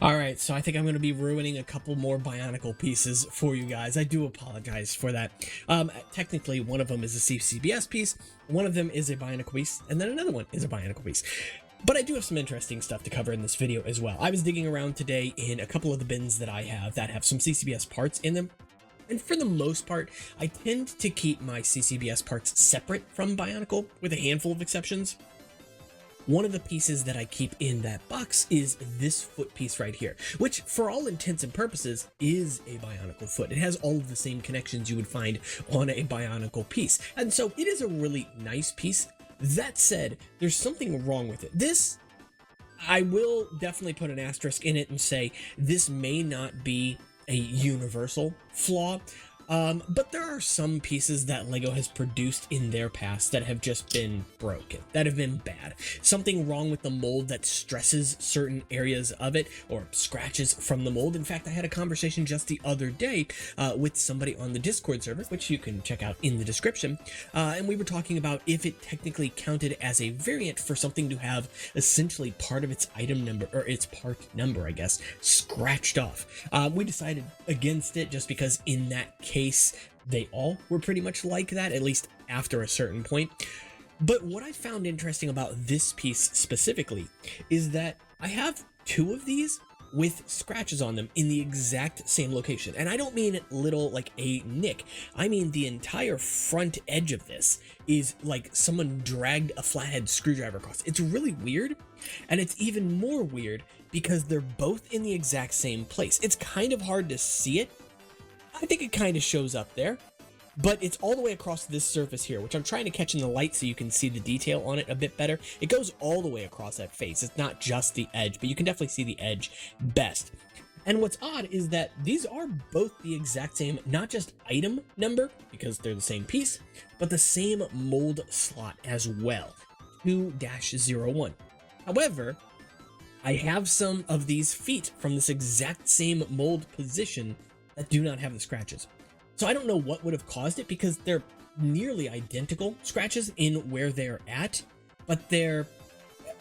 All right, so I think I'm going to be ruining a couple more Bionicle pieces for you guys. I do apologize for that. Technically, one of them is a CCBS piece, one of them is a Bionicle piece, and then another one is a Bionicle piece. But I do have some interesting stuff to cover in this video as well. I was digging around today in a couple of the bins that I have that have some CCBS parts in them. And for the most part, I tend to keep my CCBS parts separate from Bionicle, with a handful of exceptions. One of the pieces that I keep in that box is this foot piece right here, which for all intents and purposes is a Bionicle foot. It has all of the same connections you would find on a Bionicle piece. And so it is a really nice piece. That said, there's something wrong with it. This, I will definitely put an asterisk in it and say this may not be a universal flaw. But there are some pieces that LEGO has produced in their past that have just been broken, that have been bad. Something wrong with the mold that stresses certain areas of it or scratches from the mold. In fact, I had a conversation just the other day with somebody on the Discord server, which you can check out in the description. And we were talking about if it technically counted as a variant for something to have essentially part of its item number, or its part number, I guess, scratched off. We decided against it just because in that case, they all were pretty much like that, at least after a certain point. But what I found interesting about this piece specifically is that I have two of these with scratches on them in the exact same location. And I don't mean little like a nick. I mean the entire front edge of this is like someone dragged a flathead screwdriver across. It's really weird. And it's even more weird because they're both in the exact same place. It's kind of hard to see it. I think it kind of shows up there, but it's all the way across this surface here, which I'm trying to catch in the light so you can see the detail on it a bit better. It goes all the way across that face. It's not just the edge, but you can definitely see the edge best. And what's odd is that these are both the exact same, not just item number, because they're the same piece, but the same mold slot as well, 2-01. However, I have some of these feet from this exact same mold position that do not have the scratches. So I don't know what would have caused it, because they're nearly identical scratches in where they're at, but they're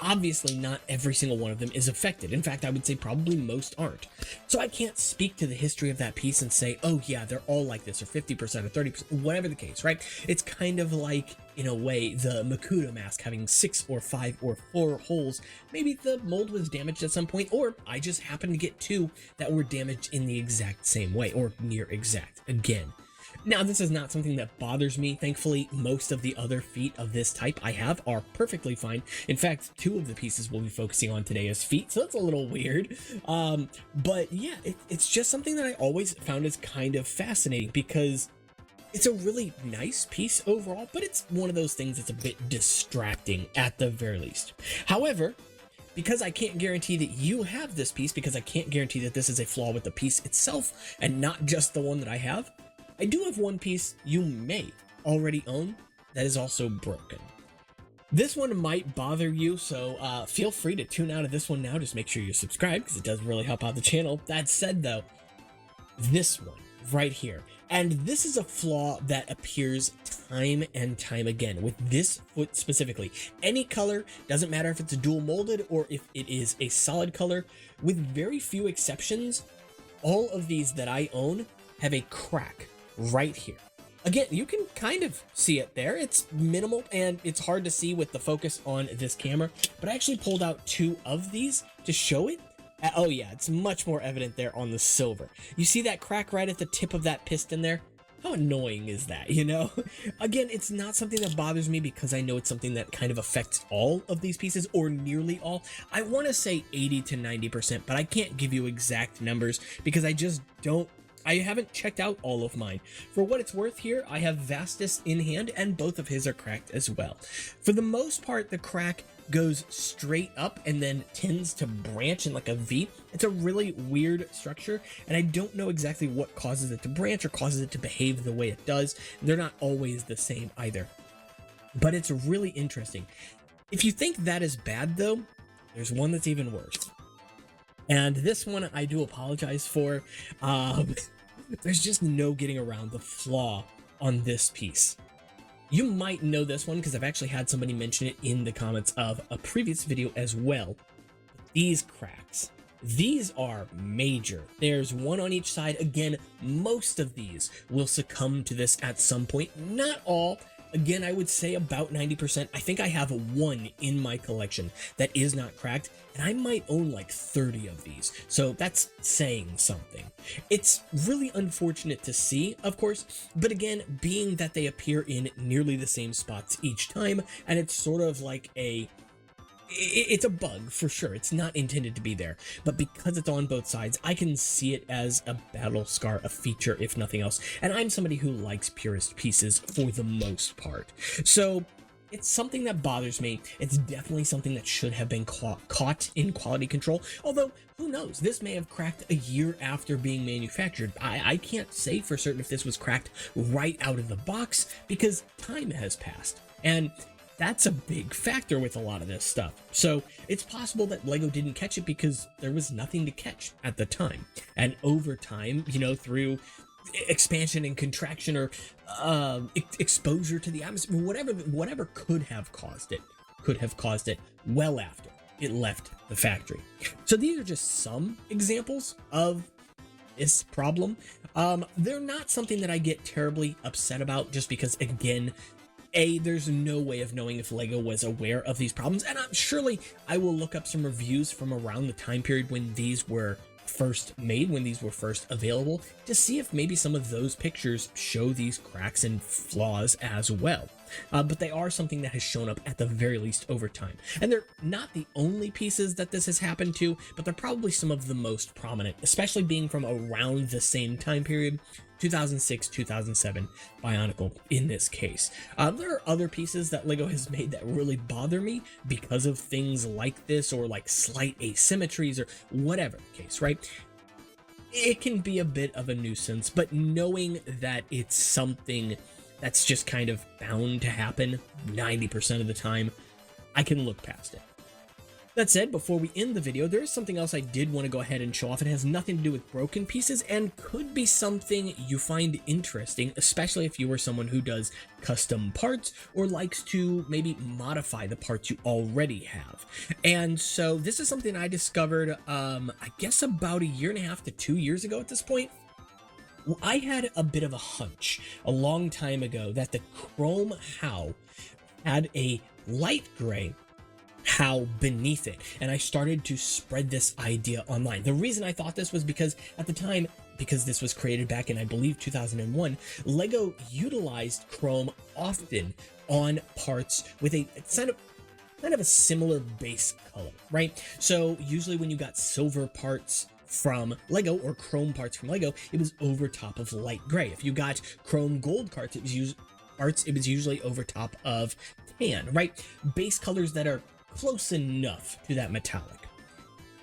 obviously not every single one of them is affected. In fact, I would say probably most aren't. So I can't speak to the history of that piece and say, oh yeah, they're all like this, or 50% or 30%, whatever the case, right? It's kind of like, in a way, the Makuta mask having 6 or 5 or 4 holes. Maybe the mold was damaged at some point, or I just happened to get 2 that were damaged in the exact same way, or near exact again. Now, this is not something that bothers me. Thankfully, most of the other feet of this type I have are perfectly fine. In fact, 2 of the pieces we'll be focusing on today as feet, so that's a little weird. But yeah, it's just something that I always found is kind of fascinating, because it's a really nice piece overall, but it's one of those things that's a bit distracting at the very least. However, because I can't guarantee that you have this piece, because I can't guarantee that this is a flaw with the piece itself and not just the one that I have, I do have one piece you may already own that is also broken. This one might bother you, so feel free to tune out of this one now. Just make sure you're subscribed, because it does really help out the channel. That said though, this one right here, and this is a flaw that appears time and time again with this foot specifically. Any color, doesn't matter if it's a dual molded or if it is a solid color, with very few exceptions, all of these that I own have a crack right here. Again, you can kind of see it there. It's minimal and it's hard to see with the focus on this camera, but I actually pulled out 2 of these to show it. Oh yeah, it's much more evident there on the silver. You see that crack right at the tip of that piston there? How annoying is that, you know? Again, it's not something that bothers me, because I know it's something that kind of affects all of these pieces, or nearly all. I want to say 80 to 90%, but I can't give you exact numbers because I haven't checked out all of mine. For what it's worth here, I have Vastus in hand, and both of his are cracked as well. For the most part, the crack goes straight up and then tends to branch in like a V. It's a really weird structure, and I don't know exactly what causes it to branch or causes it to behave the way it does. They're not always the same either, but it's really interesting. If you think that is bad though, there's one that's even worse. And this one I do apologize for. There's just no getting around the flaw on this piece. You might know this one because I've actually had somebody mention it in the comments of a previous video as well. These cracks These are major. There's one on each side. Again, most of these will succumb to this at some point. Not all. Again, I would say about 90%. I think I have one in my collection that is not cracked, and I might own like 30 of these. So that's saying something. It's really unfortunate to see, of course, but again, being that they appear in nearly the same spots each time, and it's sort of like it's a bug for sure. It's not intended to be there, but because it's on both sides, I can see it as a battle scar, a feature, if nothing else. And I'm somebody who likes purist pieces for the most part. So it's something that bothers me. It's definitely something that should have been caught in quality control. Although, who knows? This may have cracked a year after being manufactured. I can't say for certain if this was cracked right out of the box because time has passed. And that's a big factor with a lot of this stuff. So it's possible that LEGO didn't catch it because there was nothing to catch at the time. And over time, you know, through expansion and contraction or exposure to the atmosphere, whatever could have caused it well after it left the factory. So these are just some examples of this problem. They're not something that I get terribly upset about just because, again, there's no way of knowing if LEGO was aware of these problems, and surely I will look up some reviews from around the time period when these were first made, when these were first available, to see if maybe some of those pictures show these cracks and flaws as well. But they are something that has shown up at the very least over time. And they're not the only pieces that this has happened to, but they're probably some of the most prominent, especially being from around the same time period. 2006, 2007 Bionicle in this case. There are other pieces that LEGO has made that really bother me because of things like this or like slight asymmetries or whatever the case, right? It can be a bit of a nuisance, but knowing that it's something that's just kind of bound to happen 90% of the time, I can look past it. That said, before we end the video, there is something else I did want to go ahead and show off. It has nothing to do with broken pieces and could be something you find interesting, especially if you are someone who does custom parts or likes to maybe modify the parts you already have. And so this is something I discovered, I guess about 1.5 to 2 years ago at this point. I had a bit of a hunch a long time ago that the chrome HOW had a light gray HOW beneath it, and I started to spread this idea online. The reason I thought this was because at the time, because this was created back in, I believe, 2001, LEGO utilized chrome often on parts with a kind of a similar base color, right? So usually when you got silver parts from LEGO or chrome parts from LEGO, it was over top of light gray. If you got chrome gold parts, it was usually over top of tan, right? Base colors that are close enough to that metallic.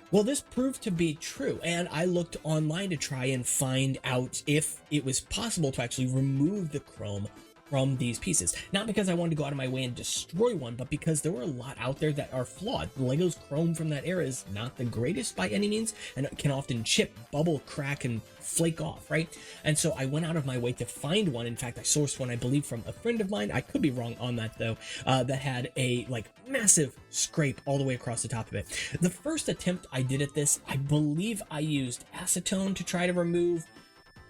Well, this proved to be true, and I looked online to try and find out if it was possible to actually remove the chrome from these pieces. Not because I wanted to go out of my way and destroy one, but because there were a lot out there that are flawed. LEGO's chrome from that era is not the greatest by any means, and it can often chip, bubble, crack, and flake off, right? And so I went out of my way to find one. In fact, I sourced one, I believe, from a friend of mine. I could be wrong on that though, that had a massive scrape all the way across the top of it. The first attempt I did at this, I believe I used acetone to try to remove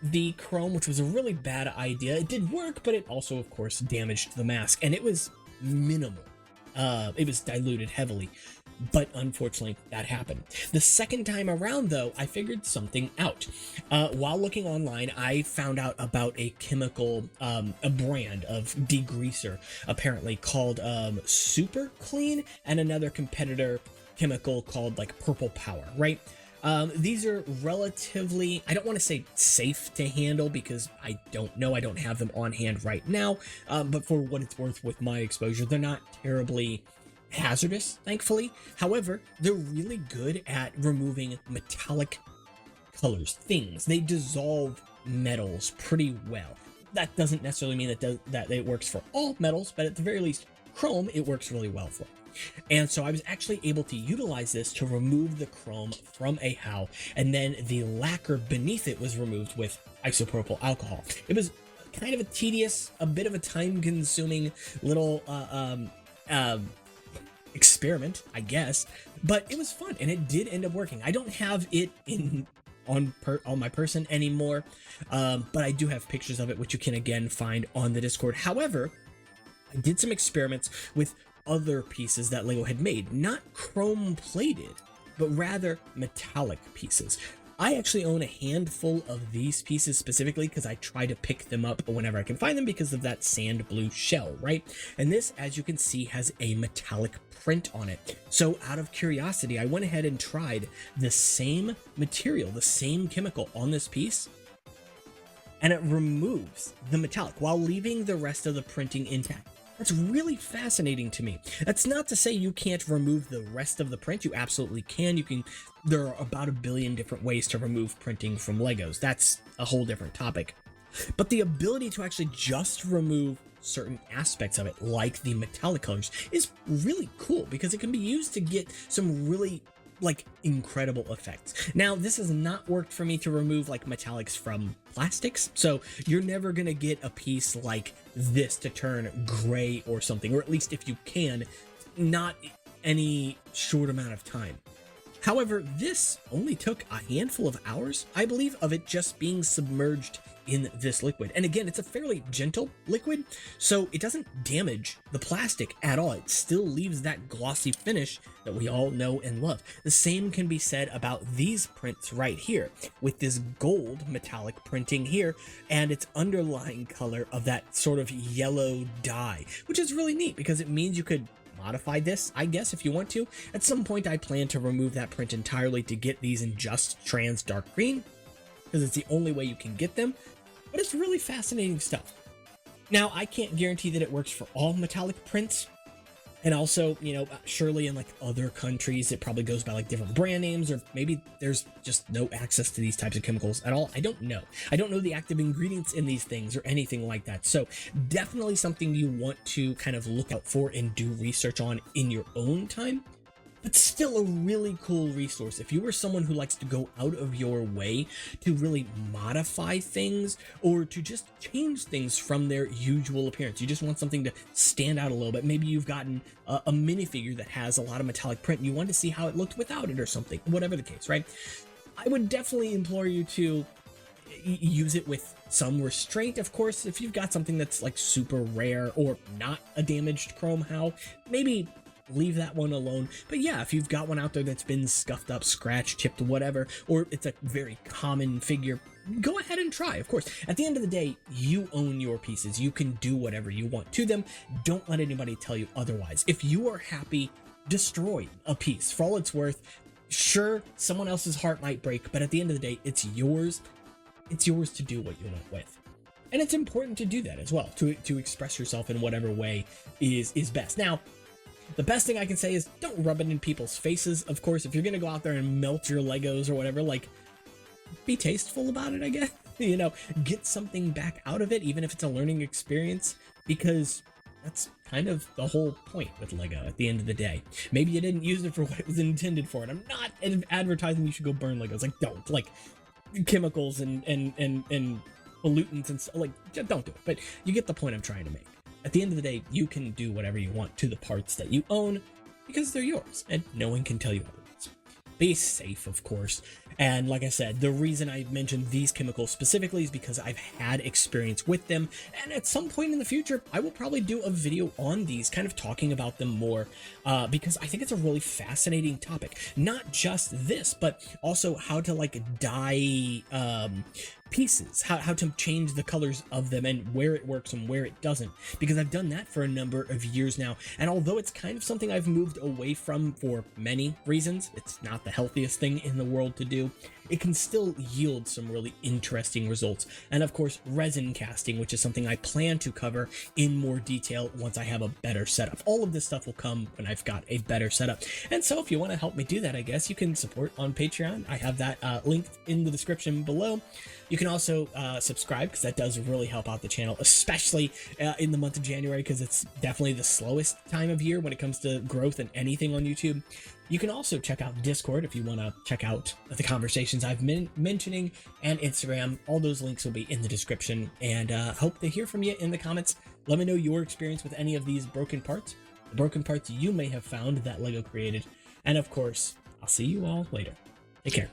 the chrome, which was a really bad idea. It did work, but it also, of course, damaged the mask, and it was minimal. It was diluted heavily, but unfortunately that happened. The second time around, though, I figured something out. While looking online, I found out about a chemical, a brand of degreaser, apparently called Super Clean, and another competitor chemical called Purple Power, right? These are relatively, I don't want to say safe to handle because I don't know, I don't have them on hand right now, but for what it's worth with my exposure, they're not terribly hazardous, thankfully. However, they're really good at removing metallic colors, things. They dissolve metals pretty well. That doesn't necessarily mean that it works for all metals, but at the very least, chrome, it works really well for. And so I was actually able to utilize this to remove the chrome from a HOW, and then the lacquer beneath it was removed with isopropyl alcohol. It was kind of a tedious, a bit of a time-consuming little experiment, I guess, but it was fun and it did end up working. I don't have it on my person anymore, but I do have pictures of it, which you can again find on the Discord. However, I did some experiments with other pieces that Lego had made, not chrome plated, but rather metallic pieces. I actually own a handful of these pieces specifically because I try to pick them up whenever I can find them because of that sand blue shell, right? And this, as you can see, has a metallic print on it. So out of curiosity, I went ahead and tried the same material, the same chemical on this piece, and it removes the metallic while leaving the rest of the printing intact. That's really fascinating to me. That's not to say you can't remove the rest of the print. You absolutely can. There are about 1 billion different ways to remove printing from Legos. That's a whole different topic. But the ability to actually just remove certain aspects of it, like the metallic colors, is really cool because it can be used to get some really incredible effects. Now, this has not worked for me to remove metallics from plastics, so you're never gonna get a piece like this to turn gray or something, or at least if you can, not any short amount of time. However, this only took a handful of hours, I believe, of it just being submerged in this liquid. And again, it's a fairly gentle liquid, so it doesn't damage the plastic at all. It still leaves that glossy finish that we all know and love. The same can be said about these prints right here, with this gold metallic printing here and its underlying color of that sort of yellow dye, which is really neat because it means you could modify this, I guess, if you want to. At some point, I plan to remove that print entirely to get these in just trans dark green, because it's the only way you can get them, but it's really fascinating stuff. Now, I can't guarantee that it works for all metallic prints, and also, surely in other countries, it probably goes by different brand names, or maybe there's just no access to these types of chemicals at all. I don't know. I don't know the active ingredients in these things or anything like that. So definitely something you want to kind of look out for and do research on in your own time. But still a really cool resource if you are someone who likes to go out of your way to really modify things or to just change things from their usual appearance. You just want something to stand out a little bit. Maybe you've gotten a minifigure that has a lot of metallic print and you want to see how it looked without it or something, whatever the case, right? I would definitely implore you to use it with some restraint. Of course, if you've got something that's super rare or not a damaged chrome how, maybe leave that one alone. But yeah, if you've got one out there that's been scuffed up, scratched, chipped, whatever, or it's a very common figure, go ahead and try. Of course, at the end of the day, you own your pieces. You can do whatever you want to them. Don't let anybody tell you otherwise. If you are happy, destroy a piece for all it's worth. Sure, someone else's heart might break, but at the end of the day, it's yours. It's yours to do what you want with. And it's important to do that as well, to express yourself in whatever way is best. Now, the best thing I can say is don't rub it in people's faces. Of course, if you're going to go out there and melt your Legos or whatever, be tasteful about it, I guess. Get something back out of it, even if it's a learning experience, because that's kind of the whole point with Lego at the end of the day. Maybe you didn't use it for what it was intended for, and I'm not advertising you should go burn Legos. Don't. Chemicals and pollutants and stuff, don't do it. But you get the point I'm trying to make. At the end of the day, you can do whatever you want to the parts that you own because they're yours and no one can tell you otherwise. Be safe, of course. And like I said, the reason I mentioned these chemicals specifically is because I've had experience with them. And at some point in the future, I will probably do a video on these, kind of talking about them more, because I think it's a really fascinating topic. Not just this, but also how to dye pieces, how to change the colors of them and where it works and where it doesn't, because I've done that for a number of years now. And although it's kind of something I've moved away from for many reasons, it's not the healthiest thing in the world to do, it can still yield some really interesting results. And of course, resin casting, which is something I plan to cover in more detail once I have a better setup. All of this stuff will come when I've got a better setup. And so if you want to help me do that, I guess you can support on Patreon. I have that linked in the description below. You can also subscribe, because that does really help out the channel, especially in the month of January, because it's definitely the slowest time of year when it comes to growth and anything on YouTube. You can also check out Discord if you want to check out the conversations I've been mentioning, and Instagram. All those links will be in the description, and hope to hear from you in the comments. Let me know your experience with any of these broken parts. the broken parts you may have found that LEGO created, and of course, I'll see you all later. Take care.